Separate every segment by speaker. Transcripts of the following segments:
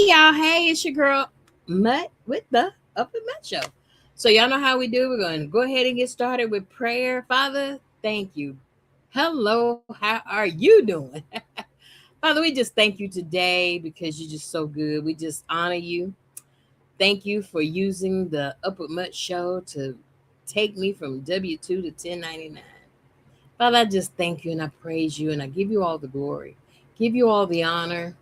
Speaker 1: y'all. Hey, it's your girl Mutt with the Up and Mutt Show. So y'all know how we do. We're going to go ahead and get started with prayer. Father, thank you. Hello, how are you doing? Father, we just thank you today because you're just so good. We just honor you. Thank you for using the Upward Mutt Show to take me from W-2 to 1099. Father, I just thank you and I praise you and I give you all the glory, give you all the honor.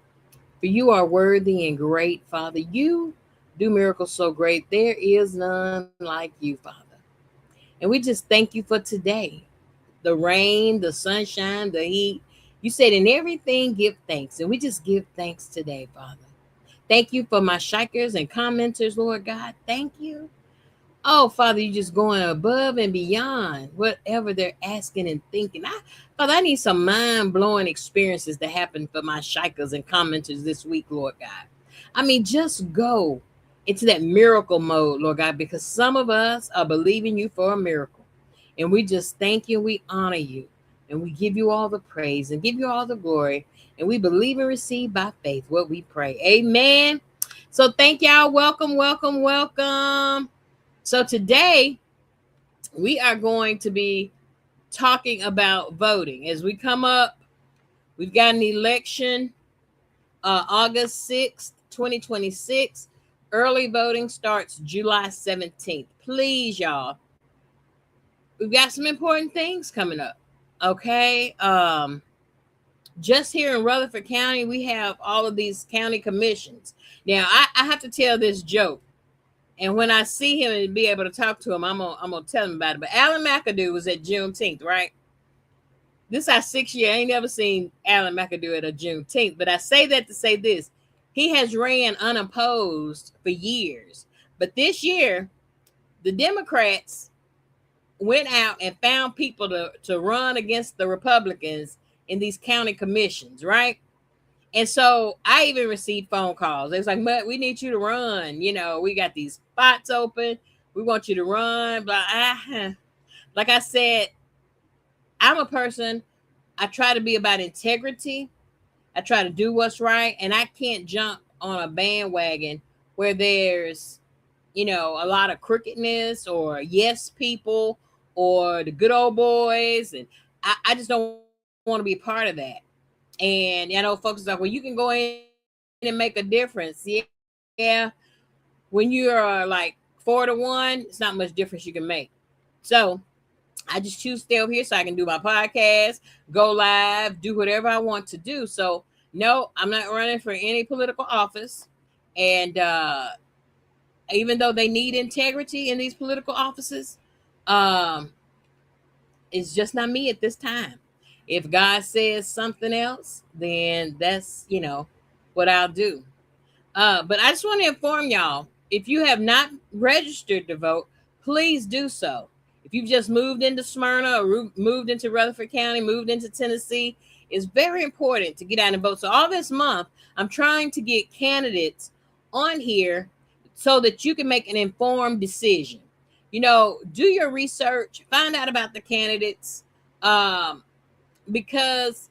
Speaker 1: For you are worthy and great, Father. You do miracles so great. There is none like you, Father. And we just thank you for today. The rain, the sunshine, the heat. You said in everything, give thanks. And we just give thanks today, Father. Thank you for my shikers and commenters, Lord God. Thank you. Oh, Father, you're just going above and beyond whatever they're asking and thinking. Father, I need some mind blowing experiences to happen for my shikers and commenters this week, Lord God. I mean, just go into that miracle mode, Lord God, because some of us are believing you for a miracle. And we just thank you, we honor you, and we give you all the praise and give you all the glory. And we believe and receive by faith what we pray. Amen. So thank y'all. Welcome, welcome, welcome. So today we are going to be talking about voting. As we come up, we've got an election August 6th, 2026. Early voting starts July 17th. Please, y'all, we've got some important things coming up. Okay. Just here in Rutherford County, we have all of these county commissions. Now, I have to tell this joke. And when I see him and be able to talk to him, I'm gonna tell him about it. But Alan McAdoo was at Juneteenth, right? This is our 6th year. I ain't never seen Alan McAdoo at a Juneteenth. But I say that to say this: he has ran unopposed for years. But this year, the Democrats went out and found people to run against the Republicans in these county commissions, right? And so I even received phone calls. It was like, "Mutt, we need you to run. You know, we got these spots open. We want you to run." Blah. Like I said, I'm a person. I try to be about integrity. I try to do what's right, and I can't jump on a bandwagon where there's, a lot of crookedness or yes people or the good old boys, and I just don't want to be a part of that. And folks are like, well, you can go in and make a difference. Yeah. When you're like 4-1, it's not much difference you can make. So I just choose to stay over here so I can do my podcast, go live, do whatever I want to do. So no, I'm not running for any political office. And even though they need integrity in these political offices, um, it's just not me at this time. If God says something else, then that's, what I'll do. But I just want to inform y'all, if you have not registered to vote, please do so. If you've just moved into Smyrna or moved into Rutherford County, moved into Tennessee, it's very important to get out and vote. So all this month, I'm trying to get candidates on here so that you can make an informed decision. Do your research, find out about the candidates, because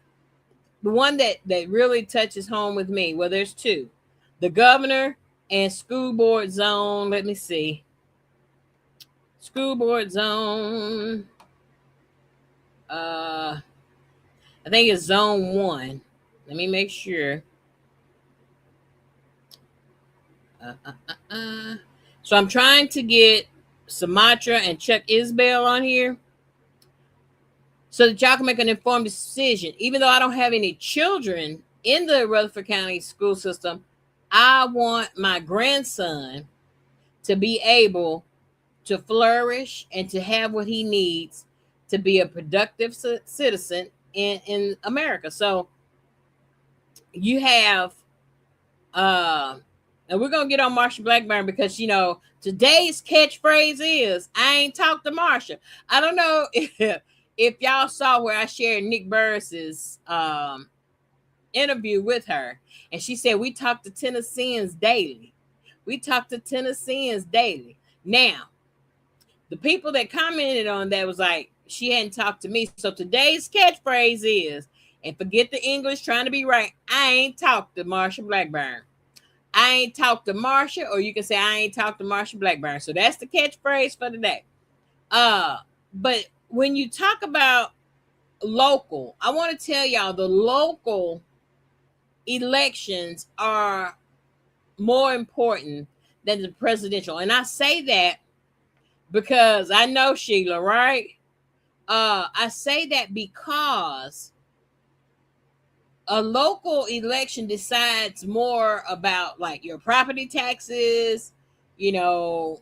Speaker 1: the one that really touches home with me, well, there's two: the governor and school board zone. Let me see. School board zone. I think it's zone 1. Let me make sure. So I'm trying to get Sumatra and Chuck Isbell on here so that y'all can make an informed decision. Even though I don't have any children in the Rutherford County school system, I want my grandson to be able to flourish and to have what he needs to be a productive citizen in America. So you have, and we're going to get on Marsha Blackburn because, today's catchphrase is, I ain't talked to Marsha. I don't know if y'all saw where I shared Nick Burris's interview with her. And she said, we talk to Tennesseans daily. We talk to Tennesseans daily. Now, the people that commented on that was like, she hadn't talked to me. So today's catchphrase is, and forget the English trying to be right, I ain't talked to Marsha Blackburn. I ain't talked to Marsha, or you can say I ain't talked to Marsha Blackburn. So that's the catchphrase for today. But when you talk about local, I want to tell y'all the local elections are more important than the presidential. And I say that because I know Sheila, right? I say that because a local election decides more about like your property taxes, you know,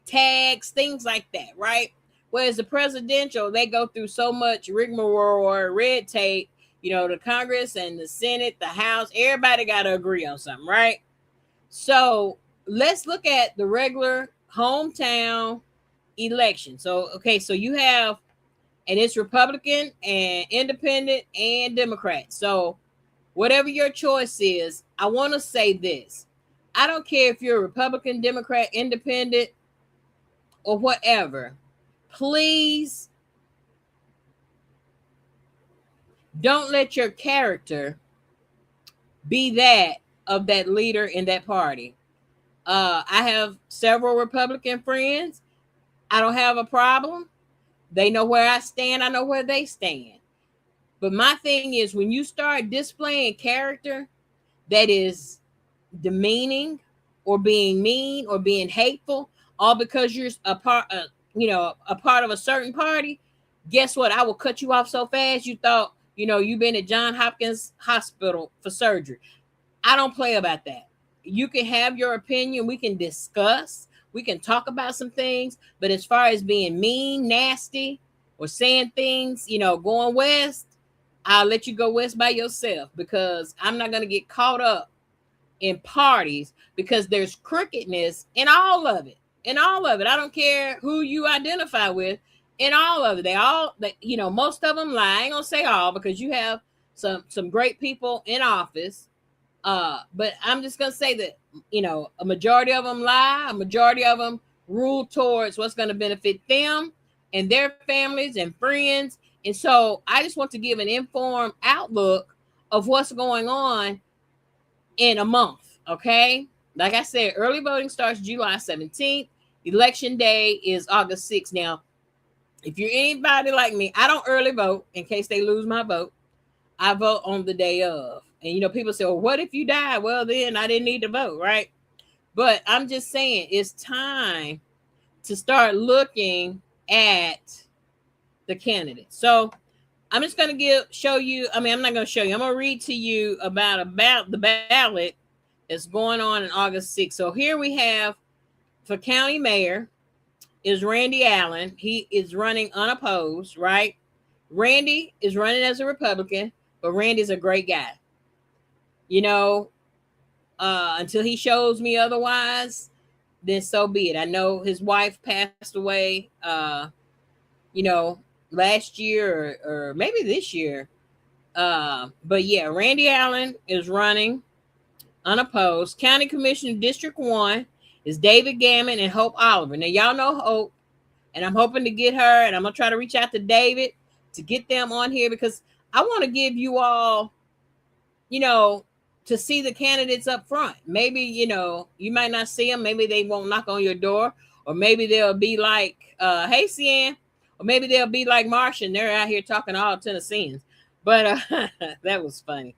Speaker 1: tax, things like that, right? Whereas the presidential, they go through so much rigmarole, red tape, you know, the Congress and the Senate, the House, everybody got to agree on something, right? So let's look at the regular hometown election. So, okay, so you have, and it's Republican and Independent and Democrat. So, whatever your choice is, I want to say this. I don't care if you're a Republican, Democrat, Independent, or whatever. Please don't let your character be that of that leader in that party. I have several Republican friends. I don't have a problem. They know where I stand. I know where they stand. But my thing is, when you start displaying character that is demeaning or being mean or being hateful, all because you're a part of a certain party, guess what? I will cut you off so fast you thought, you've been at John Hopkins Hospital for surgery. I don't play about that. You can have your opinion. We can discuss. We can talk about some things. But as far as being mean, nasty, or saying things, going west, I'll let you go west by yourself, because I'm not going to get caught up in parties, because there's crookedness in all of it. In all of it. I don't care who you identify with. In all of it. Most of them lie. I ain't going to say all, because you have some great people in office. But I'm just gonna say that a majority of them lie. A majority of them rule towards what's going to benefit them and their families and friends. And so I just want to give an informed outlook of what's going on in a month. Okay, like I said, early voting starts July 17th. Election day is August 6th. Now, if you're anybody like me, I don't early vote in case they lose my vote. I vote on the day of. And people say, well, what if you die? Well, then I didn't need to vote, right? But I'm just saying, it's time to start looking at the candidates. So I'm just going to show you. I'm not going to show you. I'm going to read to you about the ballot that's going on in August 6th. So here we have, for county mayor is Randy Allen. He is running unopposed, right? Randy is running as a Republican, but Randy's a great guy. Until he shows me otherwise, then so be it. I know his wife passed away, last year or maybe this year. But yeah, Randy Allen is running unopposed. County Commissioner District 1 is David Gammon and Hope Oliver. Now, y'all know Hope, and I'm hoping to get her, and I'm going to try to reach out to David to get them on here, because I want to give you all, to see the candidates up front. Maybe, you might not see them. Maybe they won't knock on your door, or maybe they'll be like, hey, Cian, or maybe they'll be like Marsha, and they're out here talking all Tennesseans. But that was funny.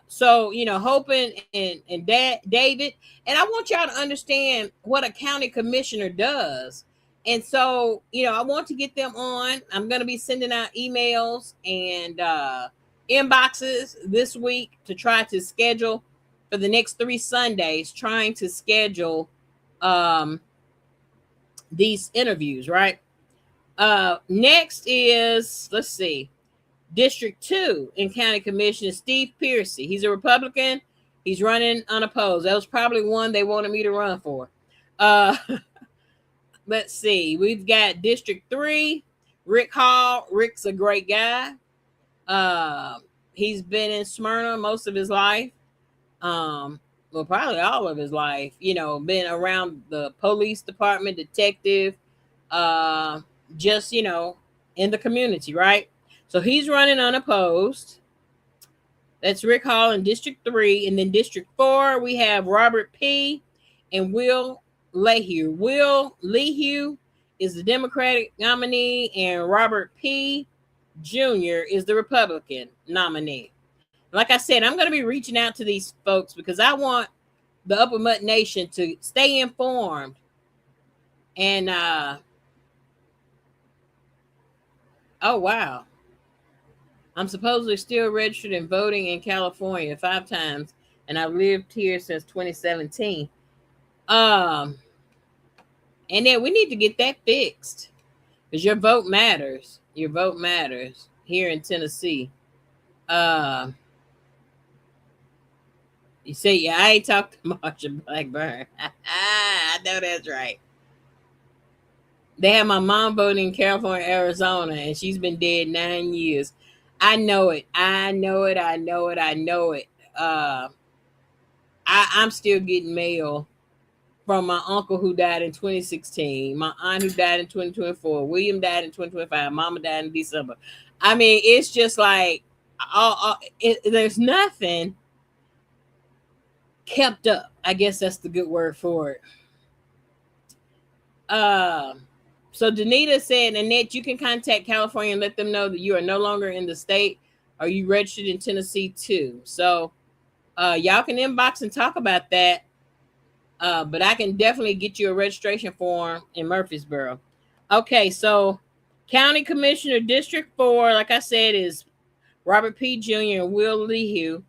Speaker 1: So, hoping and David, and I want y'all to understand what a county commissioner does. And so, I want to get them on. I'm going to be sending out emails and inboxes this week to try to schedule for the next 3 Sundays, trying to schedule these interviews, right? Next is, let's see, District 2 in County Commissioner Steve Piercy. He's a Republican. He's running unopposed. That was probably one they wanted me to run for. Let's see. We've got District 3, Rick Hall. Rick's a great guy. He's been in Smyrna most of his life. Well, probably all of his life. Been around the police department, detective, just, in the community, right? So he's running unopposed. That's Rick Hall in District 3. And then District 4, we have Robert P. and Will Lehue. Will Lehue is the Democratic nominee, and Robert P. Jr. is the Republican nominee. Like I said, I'm going to be reaching out to these folks because I want the Upper Mutt Nation to stay informed. And, oh, wow. I'm supposedly still registered and voting in California 5 times, and I've lived here since 2017. And then we need to get that fixed because your vote matters. Your vote matters here in Tennessee. You say, yeah, I ain't talked to Marsha Blackburn. I know that's right. They have my mom voting in California, Arizona, and she's been dead 9 years. I know it. I know it. I know it. I know it. I'm still getting mail from my uncle who died in 2016, my aunt who died in 2024, William died in 2025, Mama died in December. I mean, it's just like there's nothing kept up. I guess that's the good word for it. So Danita said, Annette, you can contact California and let them know that you are no longer in the state. Are you registered in Tennessee too? So y'all can inbox and talk about that. But I can definitely get you a registration form in Murfreesboro. Okay, so County Commissioner District 4, like I said, is Robert P. Jr. and Will Lehue.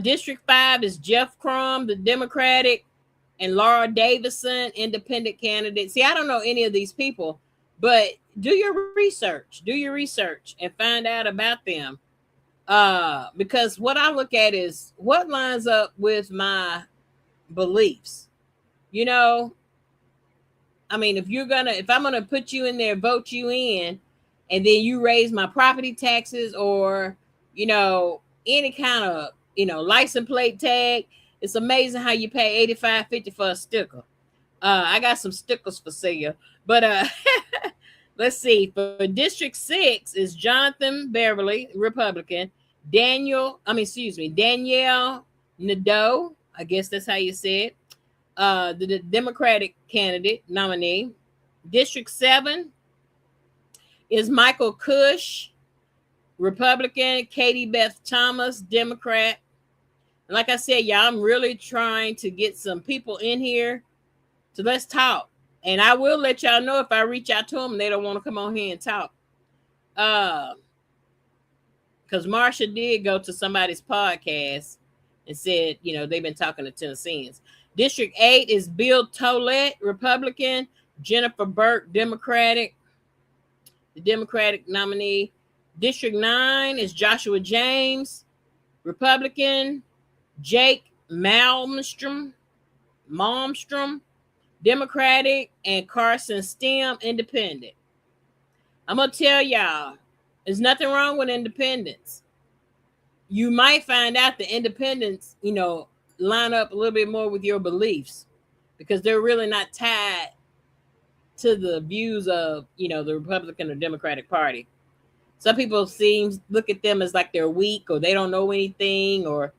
Speaker 1: District 5 is Jeff Crum, the Democratic, and Laura Davison, independent candidate. See, I don't know any of these people, but do your research. Do your research and find out about them. Because what I look at is what lines up with my beliefs. You know, I mean, if I'm gonna put you in there, vote you in, and then you raise my property taxes or, you know, any kind of, you know, license plate tag, it's amazing how you pay $85.50 for a sticker. I got some stickers for sale, but let's see. For District 6 is Jonathan Beverly, Republican. Danielle Nadeau, I guess that's how you say it. The Democratic candidate nominee. District 7 is Michael Cush, Republican. Katie Beth Thomas, Democrat. And like I said, y'all, I'm really trying to get some people in here. So let's talk. And I will let y'all know if I reach out to them and they don't want to come on here and talk. Because Marsha did go to somebody's podcast and said, you know, they've been talking to Tennesseans. District 8 is Bill Tollett, Republican. Jennifer Burke, Democratic. The Democratic nominee. District 9 is Joshua James, Republican. Jake Malmstrom, Democratic. And Carson Stem, Independent. I'm going to tell y'all, there's nothing wrong with independence. You might find out the independents, you know, line up a little bit more with your beliefs because they're really not tied to the views of, you know, the Republican or Democratic Party. Some people look at them as like they're weak or they don't know anything, or,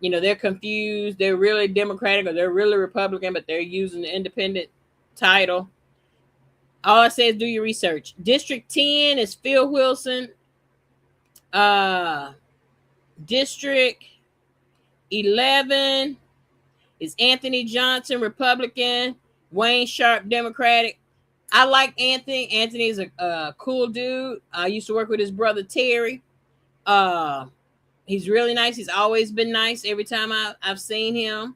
Speaker 1: you know, they're confused. They're really Democratic or they're really Republican, but they're using the independent title. All I say is do your research. District 10 is Phil Wilson. District 11 is Anthony Johnson, Republican. Wayne Sharp, Democratic. I like Anthony. Anthony's a cool dude. I used to work with his brother Terry. He's really nice. He's always been nice every time I've seen him.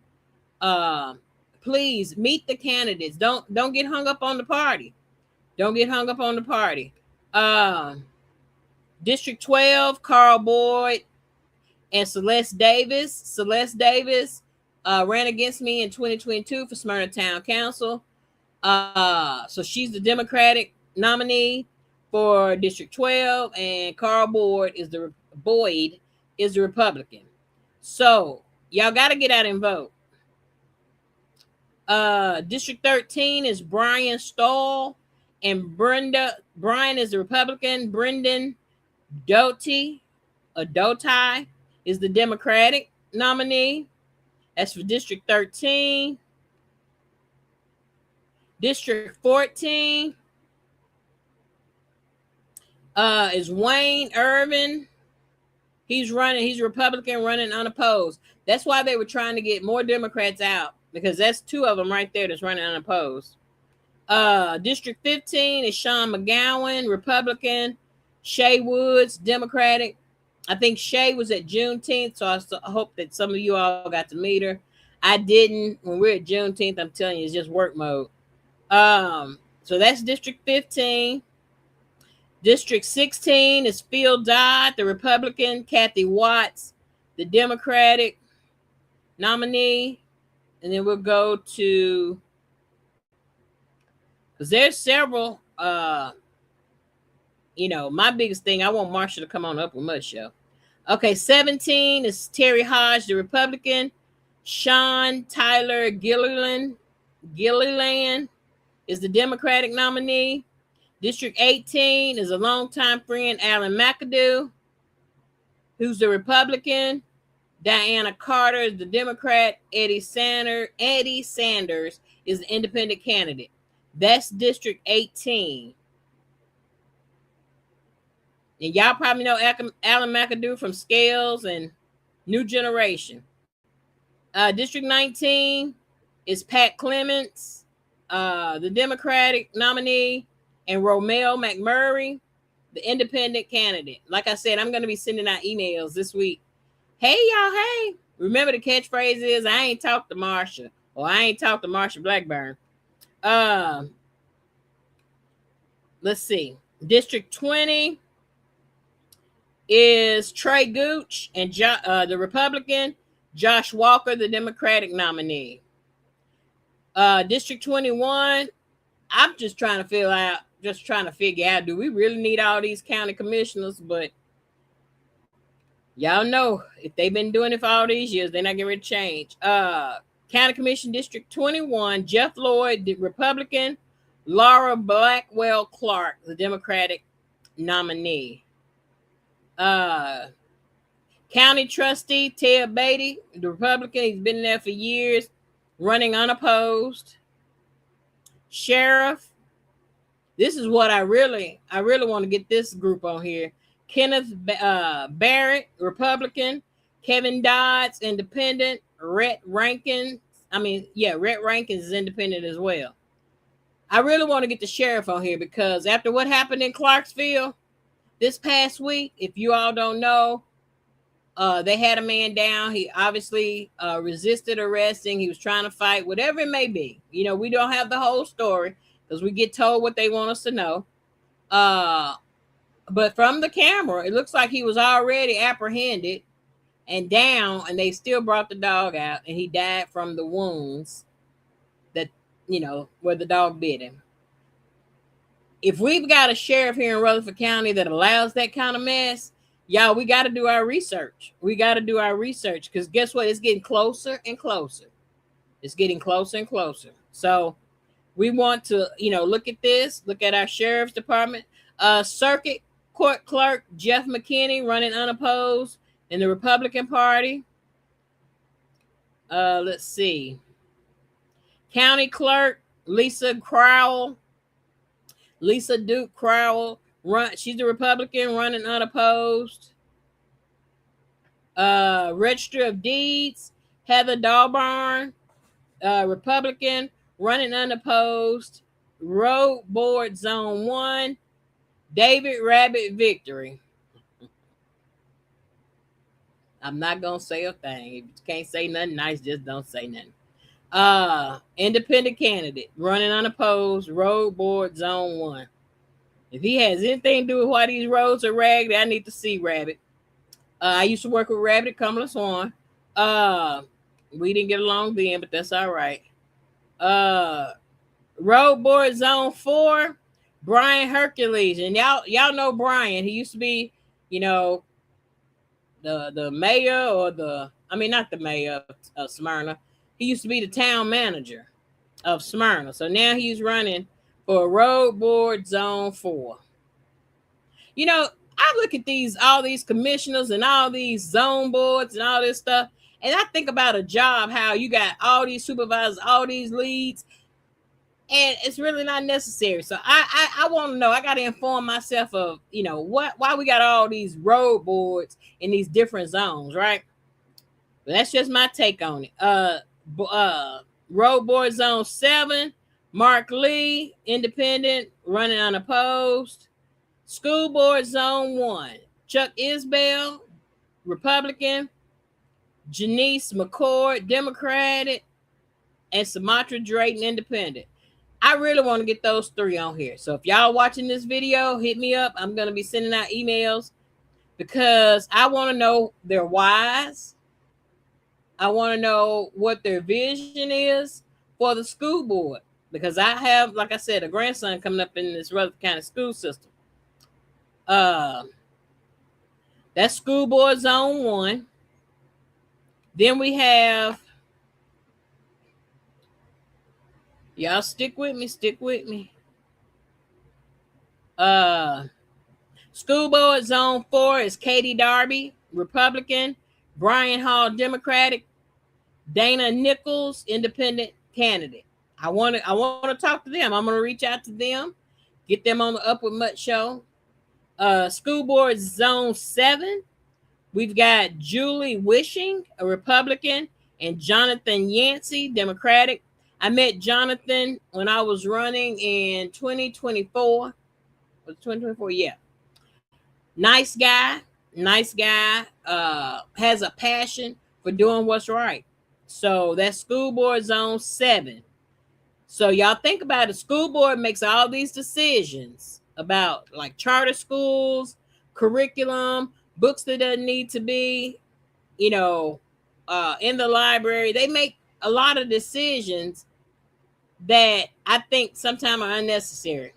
Speaker 1: Please meet the candidates. Don't get hung up on the party. Don't get hung up on the party. District 12, Carl Boyd and Celeste Davis. Celeste Davis ran against me in 2022 for Smyrna Town Council. So she's the Democratic nominee for District 12, and Carl Boyd is the Republican. So y'all got to get out and vote. District 13 is Brian Stoll, and Brian is the Republican. Brendan Doty is the Democratic nominee. That's for District 13. District 14 is Wayne Irvin. He's Republican, running unopposed. That's why they were trying to get more Democrats out, because that's two of them right there that's running unopposed. District 15 is Sean McGowan, Republican. Shay Woods, Democratic. I think Shay was at Juneteenth, so I hope that some of you all got to meet her. I didn't. When we're at Juneteenth, I'm telling you, it's just work mode. So that's District 15. District 16 is Phil Dodd, the Republican. Kathy Watts, the Democratic nominee. And then we'll go to, because there's several, my biggest thing, I want Marsha to come on up with Mud Show. Okay, 17 is Terry Hodge, the Republican. Sean Tyler Gilliland is the Democratic nominee. District 18 is a longtime friend, Alan McAdoo, who's the Republican. Diana Carter is the Democrat. Eddie Sanders is the independent candidate. That's District 18. And y'all probably know Alan McAdoo from Scales and New Generation. District 19 is Pat Clements, the Democratic nominee, and Romeo McMurray, the independent candidate. Like I said, I'm going to be sending out emails this week. Hey, y'all, hey. Remember the catchphrase is, I ain't talked to Marsha, or I ain't talked to Marsha Blackburn. Let's see. District 20 is Trey Gooch and the Republican. Josh Walker, the Democratic nominee. District 21, I'm just trying to figure out, do we really need all these county commissioners? But y'all know, if they've been doing it for all these years, they're not getting ready to change. County Commission District 21, Jeff Lloyd, the Republican. Laura Blackwell Clark, the Democratic nominee. County Trustee Ted Beatty, the Republican. He's been there for years, running unopposed. Sheriff. This is what I really want to get this group on here. Kenneth Barrett, Republican. Kevin Dodds, Independent. Rhett Rankins is independent as well. I really want to get the sheriff on here, because after what happened in Clarksville this past week, if you all don't know, they had a man down. He obviously resisted arresting. He was trying to fight, whatever it may be. We don't have the whole story, because we get told what they want us to know. But from the camera, it looks like he was already apprehended and down, and they still brought the dog out, and he died from the wounds that, where the dog bit him. If we've got a sheriff here in Rutherford County that allows that kind of mess, y'all, we got to do our research. Because guess what? It's getting closer and closer. So we want to, look at this, look at our sheriff's department. Circuit Court Clerk Jeff McKinney, running unopposed in the Republican Party. Let's see. County Clerk Lisa Duke Crowell, she's a Republican, running unopposed. Register of Deeds Heather Dalbarn, Republican, running unopposed. Road Board Zone 1 David Rabbit Victory. I'm not gonna say a thing. If you can't say nothing nice, just don't say nothing. Independent candidate, running unopposed, Road Board Zone 1. If he has anything to do with why these roads are ragged, I need to see Rabbit. I used to work with Rabbit at Cumberland Swan. We didn't get along then, but that's all right. Road Board Zone 4, Brian Hercules. And y'all know Brian. He used to be, the mayor, or not the mayor of Smyrna. He used to be the town manager of Smyrna. So now he's running for Road Board Zone 4. I I look at all these commissioners and all these zone boards and all this stuff, and I think about a job, how you got all these supervisors, all these leads, and it's really not necessary. So I want to know. I got to inform myself of, why we got all these road boards in these different zones, right? But that's just my take on it. Road board zone 7, Mark Lee, independent, running unopposed. School board zone 1, Chuck Isbell, Republican. Janice McCord, Democratic. And Sumatra Drayton, independent. I really want to get those 3 on here. So if y'all watching this video, hit me up. I'm going to be sending out emails because I want to know their whys. I want to know what their vision is for the school board, because I have, like I said, a grandson coming up in this Rutherford County school system. That's school board zone 1. Then we have, y'all stick with me. School board zone 4 is Katie Darby, Republican. Brian Hall, Democratic. Dana Nichols, independent candidate. I want to talk to them. I'm going to reach out to them, get them on the Upward Mutt show. School board zone 7, we've got Julie Wishing, a Republican, and Jonathan Yancey, Democratic. I met Jonathan when I was running in 2024. Was it 2024? Yeah. Nice guy. Has a passion for doing what's right. So that's school board zone 7. So y'all think about it. School board makes all these decisions about like charter schools, curriculum, books that doesn't need to be, in the library. They make a lot of decisions that I think sometimes are unnecessary.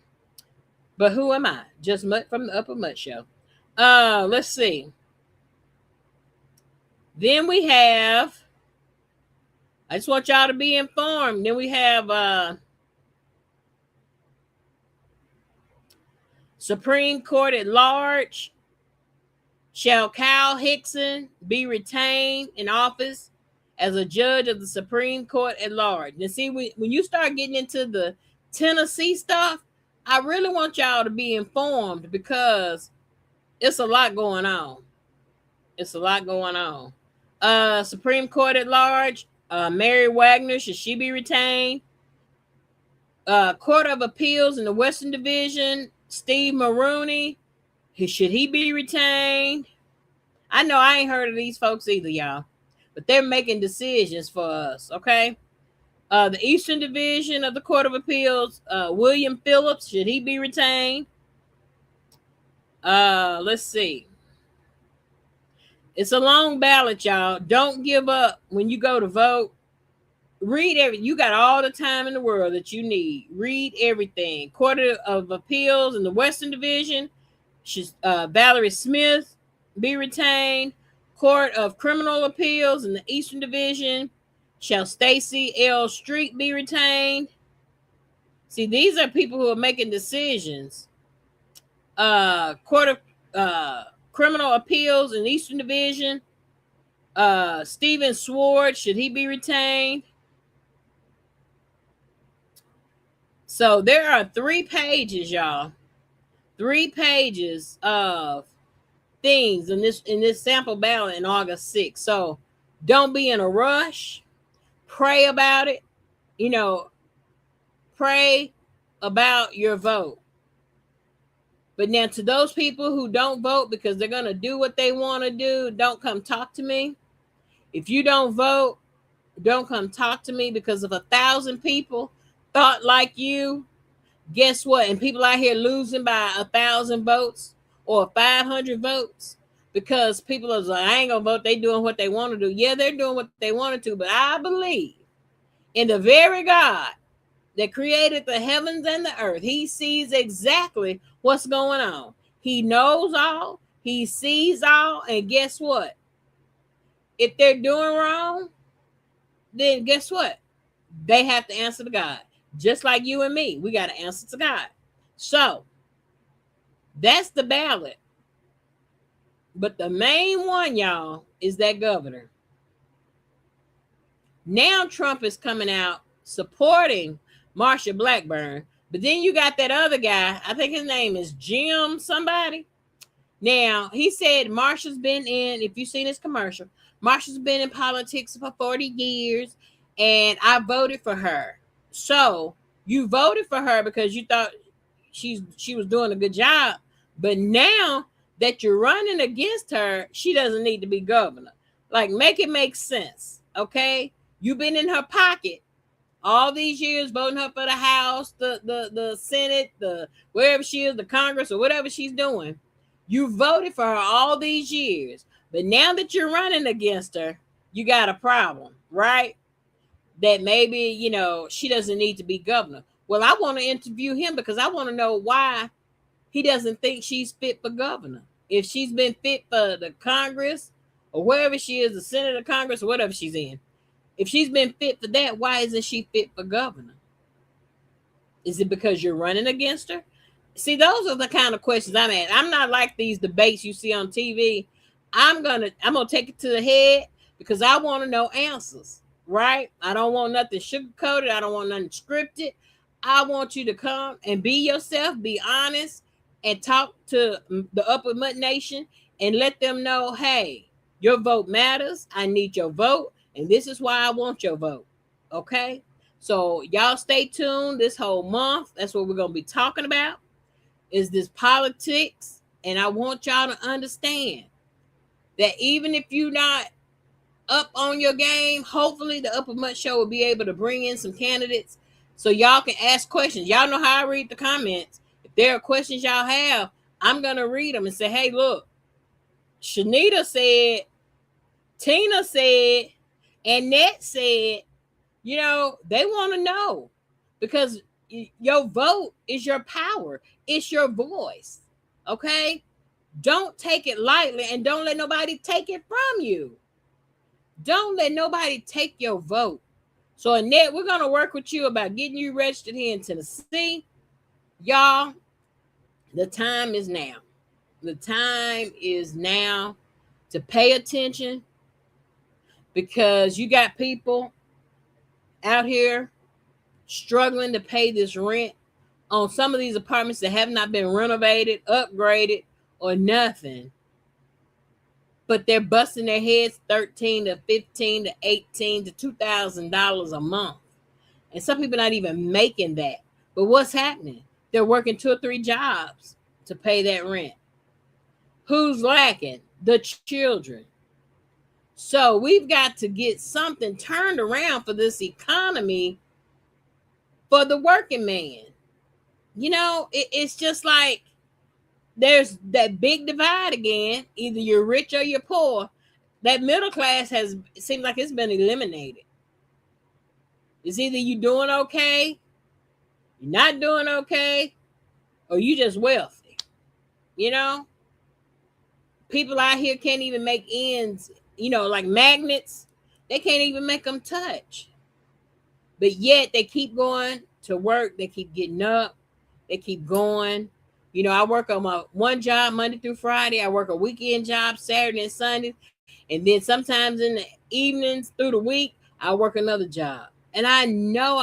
Speaker 1: But who am I? Just Mutt from the Upward Mutt show. Let's see. Then we have, I just want y'all to be informed. Then we have Supreme Court at large. Shall Kyle Hickson be retained in office as a judge of the Supreme Court at large? Now, see, when you start getting into the Tennessee stuff, I really want y'all to be informed because it's a lot going on. Supreme Court at large, Mary Wagner, should she be retained? Court of Appeals in the Western Division, Steve Maroney, should he be retained? I know I ain't heard of these folks either, y'all, but they're making decisions for us, okay? The Eastern Division of the Court of Appeals, William Phillips, should he be retained? Let's see. It's a long ballot, y'all. Don't give up when you go to vote. Read you got all the time in the world that you need. Read everything. Court of Appeals in the Western Division, should Valerie Smith be retained? Court of Criminal Appeals in the Eastern Division, shall Stacey L. Street be retained? See, these are people who are making decisions. Court of Criminal Appeals in the Eastern Division, Stephen Swartz, should he be retained? So there are 3 pages, y'all. 3 pages of things in this sample ballot in August 6th. So don't be in a rush. Pray about it. Pray about your vote. But now, to those people who don't vote because they're going to do what they want to do, don't come talk to me. If you don't vote, don't come talk to me, because if 1,000 people thought like you, guess what? And people out here losing by 1,000 votes or 500 votes because people are like, I ain't going to vote. They doing what they want to do. Yeah, they're doing what they wanted to. But I believe in the very God that created the heavens and the earth. He sees exactly what's going on. He knows all. He sees all. And guess what? If they're doing wrong, then guess what? They have to answer to God. Just like you and me. We got to answer to God. So that's the ballot. But the main one, y'all, is that governor. Now Trump is coming out supporting Marsha Blackburn. But then you got that other guy, I think his name is Jim somebody. Now, he said Marsha's been in, if you've seen his commercial, Marsha's been in politics for 40 years, and I voted for her. So you voted for her because you thought she was doing a good job. But now that you're running against her, she doesn't need to be governor. Like, make it make sense, okay? You've been in her pocket all these years, voting her for the House, the Senate, the wherever she is, the Congress, or whatever she's doing. You voted for her all these years, but now that you're running against her, you got a problem, right? That maybe, she doesn't need to be governor. Well, I want to interview him because I want to know why he doesn't think she's fit for governor. If she's been fit for the Congress or wherever she is, the Senate or Congress or whatever she's in, if she's been fit for that, why isn't she fit for governor? Is it because you're running against her? See, those are the kind of questions I'm at. I'm not like these debates you see on TV. I'm gonna take it to the head because I want to know answers, right? I don't want nothing sugar-coated. I don't want nothing scripted. I want you to come and be yourself, be honest, and talk to the Upper Mutt Nation and let them know, hey, your vote matters. I need your vote, and this is why I want your vote. Okay? So y'all stay tuned this whole month. That's what we're going to be talking about, is this politics. And I want y'all to understand that even if you're not up on your game, hopefully the Upper Mutt Show will be able to bring in some candidates so y'all can ask questions. Y'all know how I read the comments. If there are questions y'all have, I'm going to read them and say, hey, look, Shanita said, Tina said, Annette said, they want to know, because your vote is your power. It's your voice. Okay? Don't take it lightly, and don't let nobody take it from you. Don't let nobody take your vote. So, Annette, we're going to work with you about getting you registered here in Tennessee. Y'all, the time is now. The time is now to pay attention, because you got people out here struggling to pay this rent on some of these apartments that have not been renovated, upgraded, or nothing. But they're busting their heads $13 to $15 to $18 to $2,000 a month. And some people not even making that. But what's happening? They're working 2 or 3 jobs to pay that rent. Who's lacking? The children. So we've got to get something turned around for this economy for the working man. It's just like there's that big divide again. Either you're rich or you're poor. That middle class it seems like it's been eliminated. It's either you doing okay, you're not doing okay, or you just wealthy. People out here can't even make ends, like magnets. They can't even make them touch. But yet they keep going to work. They keep getting up. They keep going. I work on my one job Monday through Friday. I work a weekend job Saturday and Sunday. And then sometimes in the evenings through the week, I work another job. And I know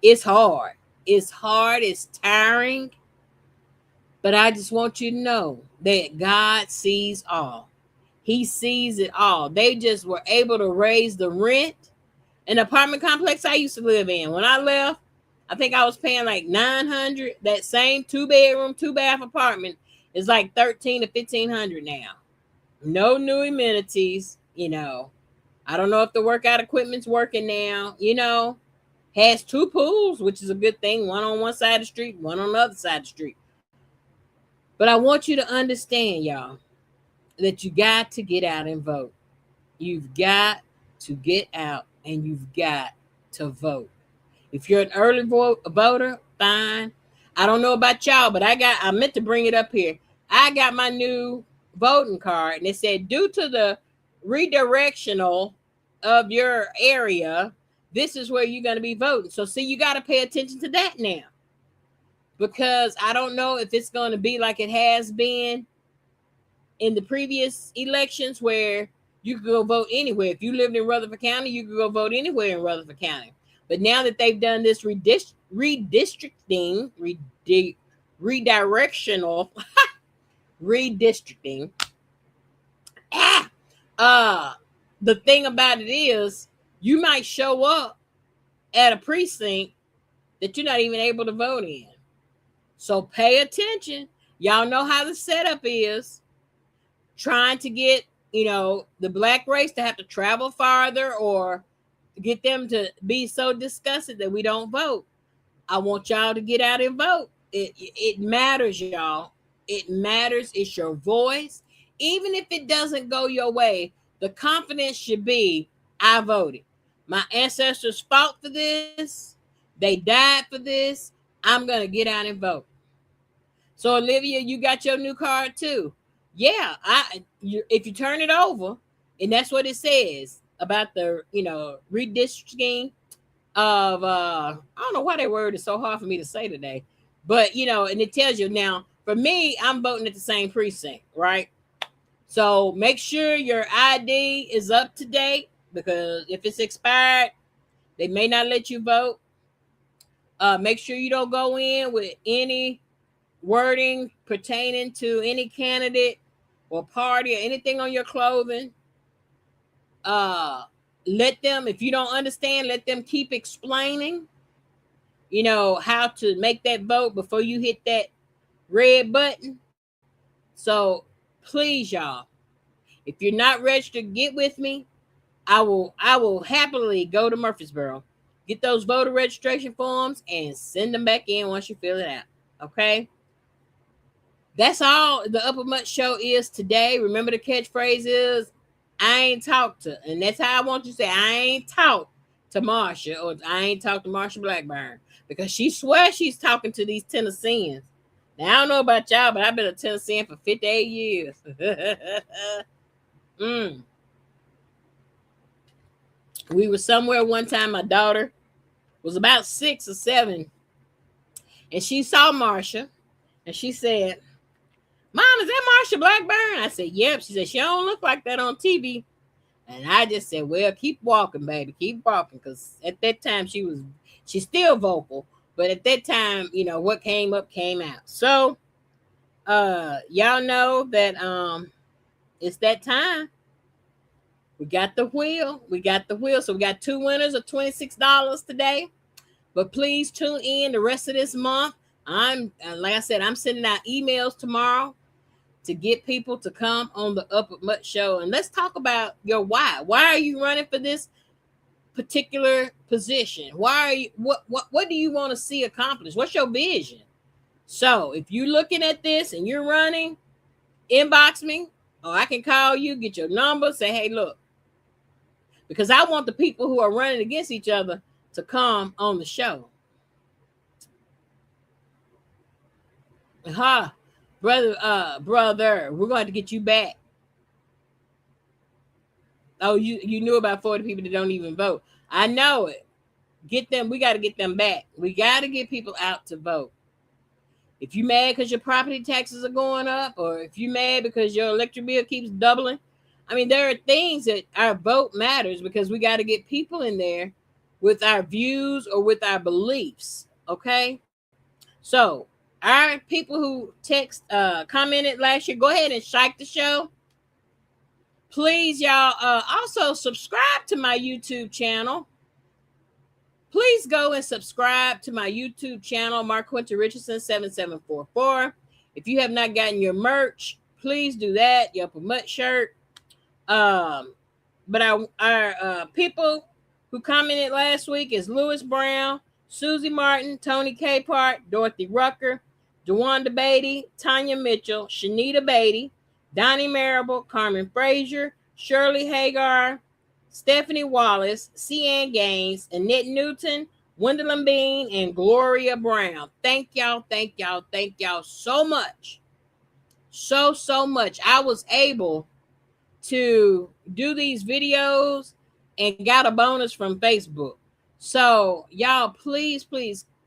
Speaker 1: it's hard. It's hard. It's tiring. But I just want you to know that God sees all. He sees it all. They just were able to raise the rent. An apartment complex I used to live in, when I left, I think I was paying like $900. That same 2-bedroom, 2-bath apartment is like $1,300 to $1,500 now. No new amenities. I don't know if the workout equipment's working now. Has 2 pools, which is a good thing. One on one side of the street, one on the other side of the street. But I want you to understand, y'all, that you got to get out and vote. You've got to get out and you've got to vote. If you're an early voter, fine. I don't know about y'all, but I meant to bring it up here. I got my new voting card, and it said, due to the redirectional of your area, this is where you're going to be voting. So see, you got to pay attention to that now. because I don't know if it's going to be like it has been in the previous elections where you could go vote anywhere. If you lived in Rutherford County, you could go vote anywhere in Rutherford County. But now that they've done this redistricting, redirectional redistricting, ah, the thing about it is you might show up at a precinct that you're not even able to vote in. So pay attention. Y'all know how the setup is. Trying to get, the black race to have to travel farther or get them to be so disgusted that we don't vote. I want y'all to get out and vote. It matters, y'all. It matters. It's your voice. Even if it doesn't go your way, the confidence should be, I voted. My ancestors fought for this. They died for this. I'm going to get out and vote. So, Olivia, you got your new card too. Yeah, if you turn it over, and that's what it says about the, redistricting of, I don't know why that word is so hard for me to say today, but, and it tells you now, for me, I'm voting at the same precinct, right? So make sure your ID is up to date, because if it's expired, they may not let you vote. Make sure you don't go in with any wording pertaining to any candidate or party or anything on your clothing. Let them, if you don't understand, let them keep explaining, how to make that vote before you hit that red button. So please, y'all, if you're not registered, get with me. I will happily go to Murfreesboro, get those voter registration forms, and send them back in once you fill it out. Okay? That's all the Upper Mutt Show is today. Remember, the catchphrase is, I ain't talked to, and that's how I want you to say, I ain't talked to Marsha, or I ain't talked to Marsha Blackburn, because she swears she's talking to these Tennesseans. Now, I don't know about y'all, but I've been a Tennessean for 58 years. We were somewhere one time, my daughter was about 6 or 7, and she saw Marsha, and she said, Mom, is that Marsha Blackburn? I said, yep. She said, she don't look like that on TV. And I just said, well, keep walking, baby. Keep walking. Because at that time, she's still vocal. But at that time, what came up, came out. So, y'all know that it's that time. We got the wheel. So we got 2 winners of $26 today. But please tune in the rest of this month. Like I said, I'm sending out emails tomorrow to get people to come on the Upper Mutt Show. And let's talk about your why. Why are you running for this particular position? Why are you, what do you want to see accomplished? What's your vision? So if you're looking at this and you're running, inbox me, or I can call you, get your number, say, hey, look, because I want the people who are running against each other to come on the show. Brother, we're going to get you back. Oh, you knew about 40 people that don't even vote. I know it. Get them. We got to get them back. We got to get people out to vote. If you mad because your property taxes are going up, or if you mad because your electric bill keeps doubling, I mean, there are things that our vote matters, because we got to get people in there with our views or with our beliefs. Okay. So our people who commented last year, go ahead and shake the show. Please, y'all, also subscribe to my YouTube channel. Please go and subscribe to my YouTube channel, Mark Quinton Richardson 7744. If you have not gotten your merch, please do that. Your Upper Mutt shirt. But our people who commented last week is Lewis Brown, Susie Martin, Tony Capehart, Dorothy Rucker, DeWanda Beatty, Tanya Mitchell, Shanita Beatty, Donnie Marable, Carmen Frazier, Shirley Hagar, Stephanie Wallace, Cian Gaines, Annette Newton, Gwendolyn Bean, and Gloria Brown. Thank y'all so much. So much. I was able to do these videos and got a bonus from Facebook. So y'all, please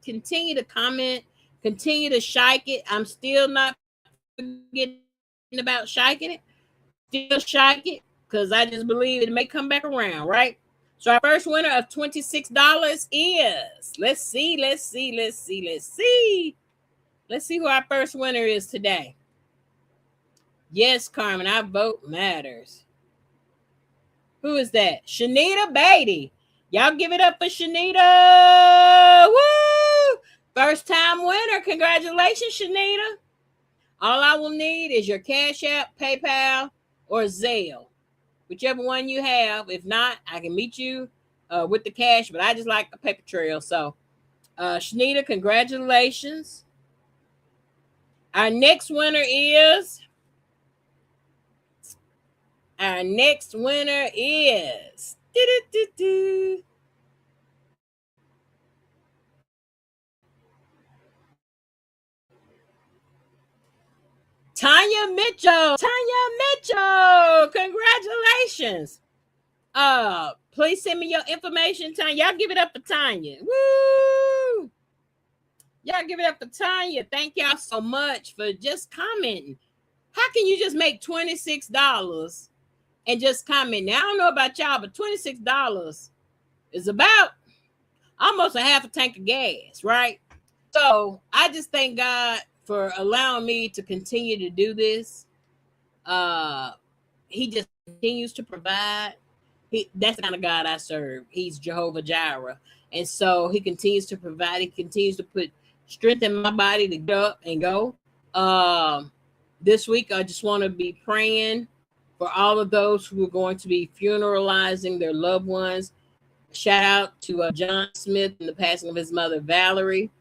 Speaker 1: continue to comment, Continue to shike it. I'm still not forgetting about shiking it. Still shike it because I just believe it may come back around, right? So our first winner of $26 is, let's see who our first winner is today. Yes, Carmen, our vote matters. Who is that? Shanita Beatty. Y'all give it up for Shanita. Woo! First time winner. Congratulations, Shanita. All I will need is your Cash App, PayPal, or Zelle. Whichever one you have. If not, I can meet you with the cash, but I just like a paper trail. So, Shanita, congratulations. Our next winner is Tanya Mitchell. Tanya Mitchell, congratulations. Please send me your information, Tanya. Y'all give it up for Tanya. Woo! Y'all give it up for Tanya. Thank y'all so much for just commenting. How can you just make $26 and just comment? Now, I don't know about y'all, but $26 is about almost a half a tank of gas, right? So I just thank God for allowing me to continue to do this. He just continues to provide. That's the kind of God I serve. He's Jehovah Jireh. And so he continues to provide. He continues to put strength in my body to get up and go. This week, I just want to be praying for all of those who are going to be funeralizing their loved ones. Shout out to John Smith and the passing of his mother, Valerie.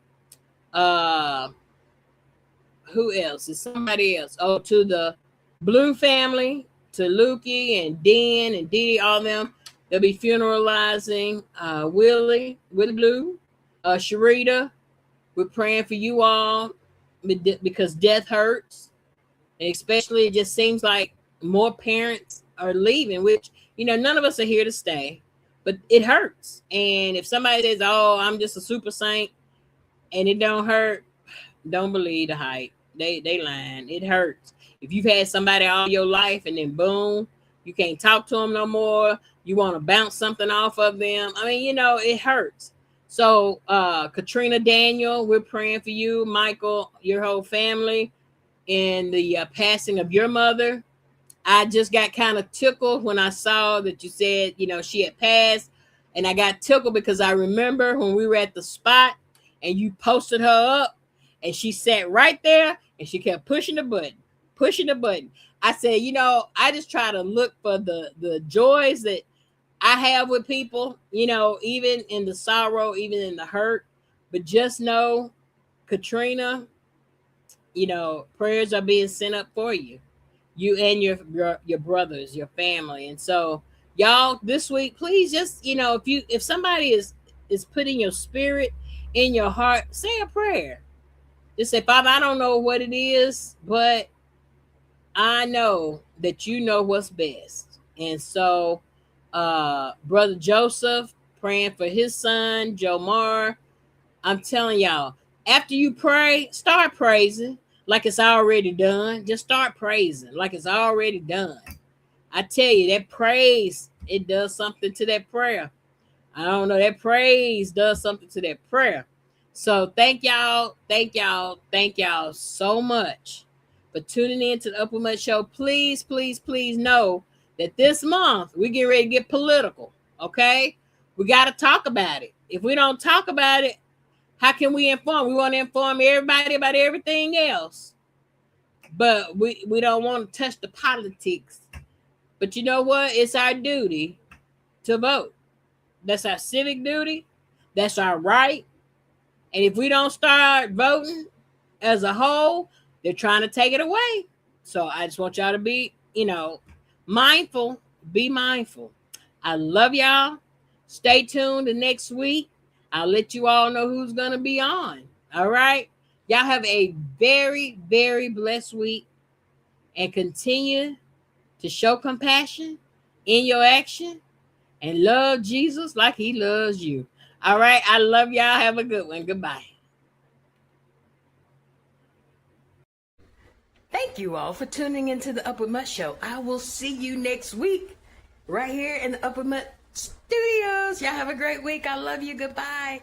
Speaker 1: Who else? Is somebody else? Oh, to the Blue family, to Lukey and Den and Dee, all of them. They'll be funeralizing Willie Blue, Sharita. We're praying for you all because death hurts. And especially it just seems like more parents are leaving, which, none of us are here to stay, but it hurts. And if somebody says, oh, I'm just a super saint and it don't hurt, don't believe the hype. They lying. It hurts. If you've had somebody all your life and then boom, you can't talk to them no more. You want to bounce something off of them. I mean, it hurts. So Katrina Daniel, we're praying for you, Michael, your whole family, in the passing of your mother. I just got kind of tickled when I saw that you said, she had passed. And I got tickled because I remember when we were at the spot and you posted her up and she sat right there and she kept pushing the button. I said, I just try to look for the joys that I have with people, even in the sorrow, even in the hurt. But just know, Katrina, prayers are being sent up for you and your brothers, your family. And so y'all, this week, please just, if somebody is putting your spirit in your heart, say a prayer. Just say, Father, I don't know what it is, but I know that you know what's best. And so Brother Joseph, praying for his son, Jomar. I'm telling y'all, after you pray, start praising like it's already done. Just start praising like it's already done. I tell you, that praise, it does something to that prayer. I don't know, that praise does something to that prayer. So thank y'all so much for tuning in to the Upward Much Show. Please, please, please know that this month we get ready to get political. Okay, we got to talk about it. If we don't talk about it, how can we inform? We want to inform everybody about everything else, but we don't want to touch the politics. But you know what? It's our duty to vote. That's our civic duty. That's our right. And if we don't start voting as a whole, they're trying to take it away. So I just want y'all to be, mindful. Be mindful. I love y'all. Stay tuned the next week. I'll let you all know who's going to be on. All right. Y'all have a very, very blessed week and continue to show compassion in your action and love Jesus like he loves you. All right. I love y'all. Have a good one. Goodbye. Thank you all for tuning into the Upward Mutt Show. I will see you next week right here in the Upward Mutt Studios. Y'all have a great week. I love you. Goodbye.